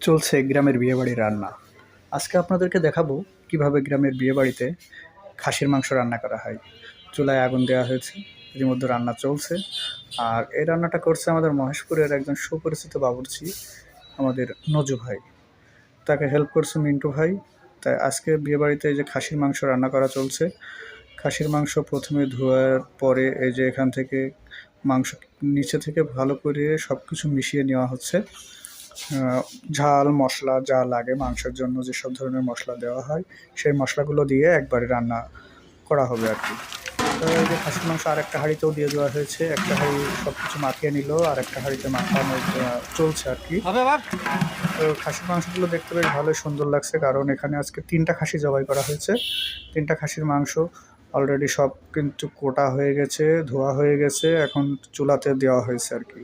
চলছে গ্রামের বিয়েবাড়ির রান্না। আজকে আপনাদেরকে দেখাবো কিভাবে গ্রামের বিয়েবাড়িতে খাসির মাংস রান্না করা হয়। চুলায় আগুন দেওয়া হয়েছে, ইতিমধ্যে রান্না চলছে। আর এই রান্নাটা করছে আমাদের মহেশপুরের একজন সুপরিচিত বাবুর্চি, আমাদের নজু ভাই। তাকে হেল্প করছে মিন্টু ভাই। তাই আজকে বিয়েবাড়িতে এই যে খাসির মাংস রান্না করা চলছে। খাসির মাংস প্রথমে ধোয়ার পরে এই যে এখান থেকে মাংস নিচে থেকে ভালো করে সব কিছু মিশিয়ে নেওয়া হচ্ছে। ঝাল মশলা যা লাগে মাংসের জন্য, যেসব ধরনের মশলা দেওয়া হয় সেই মশলাগুলো দিয়ে একবারে রান্না করা হবে আর কি। তো এই যে খাসির মাংস আরেকটা হাঁড়িতেও দিয়ে দেওয়া হয়েছে, একটা হাঁড়ি সব কিছু মাখিয়ে নিল, আর একটা হাঁড়িতে মাখানো চলছে আর কি। তো খাসির মাংসগুলো দেখতে বেশ ভালোই সুন্দর লাগছে, কারণ এখানে আজকে 3টা খাসি জবাই করা হয়েছে। 3টা খাসির মাংস অলরেডি সব কিন্তু কোটা হয়ে গেছে, ধোয়া হয়ে গেছে, এখন চুলাতে দেওয়া হয়েছে আর কি।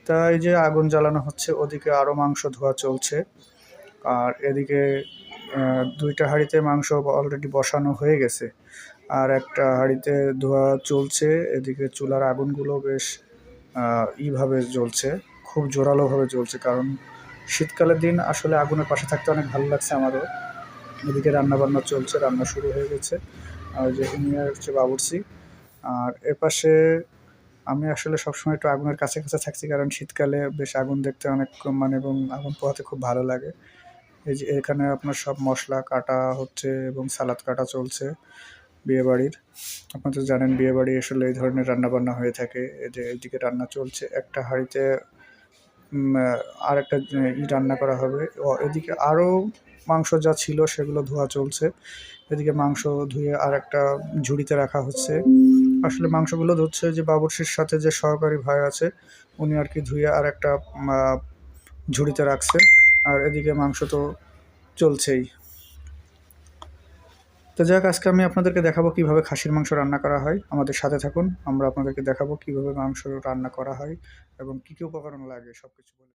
তা এই যে আগুন জ্বালানো হচ্ছে, ওদিকে আরও মাংস ধোয়া চলছে। আর এদিকে 2টা হাঁড়িতে মাংস অলরেডি বসানো হয়ে গেছে, আর একটা হাঁড়িতে ধোয়া চলছে। এদিকে চুলার আগুনগুলো বেশ ইভাবে জ্বলছে, খুব জোরালোভাবে জ্বলছে, কারণ শীতকালের দিন আসলে আগুনের পাশে থাকতে অনেক ভালো লাগছে আমারও। এদিকে রান্নাবান্না চলছে, রান্না শুরু হয়ে গেছে। আর যে ইনি হচ্ছে বাবুর্চি। আর এপাশে আমি আসলে সবসময় একটু আগুনের কাছে কাছে থাকছি, কারণ শীতকালে বেশ আগুন দেখতে অনেক মানে এবং আগুন পোহাতে খুব ভালো লাগে। এই যে এখানে আপনার সব মশলা কাটা হচ্ছে এবং সালাদ কাটা চলছে বিয়েবাড়ির। আপনারা তো জানেন বিয়েবাড়ি আসলে এই ধরনের রান্নাবান্না হয়ে থাকে। এই যে এইদিকে রান্না চলছে, একটা হাঁড়িতে আর একটা রান্না করা হবে। এদিকে আরও মাংস যা ছিল সেগুলো ধোয়া চলছে। এদিকে মাংস ধুয়ে আর একটা ঝুড়িতে রাখা হচ্ছে। আসলে মাংসগুলো ধুচ্ছে যে বাবুর্চির সাথে যে সহকারী ভাই আছে, উনি আর কি ধুয়ে আর একটা ঝুড়িতে রাখছে। আর এদিকে মাংস তো চলছেই। তো যাক, আজকে আমি আপনাদেরকে দেখাবো কিভাবে খাসির মাংস রান্না করা হয়। আমাদের সাথে থাকুন, আমরা আপনাদেরকে দেখাবো কিভাবে মাংস রান্না করা হয় এবং কী কী উপকরণ লাগে সব কিছু বলে।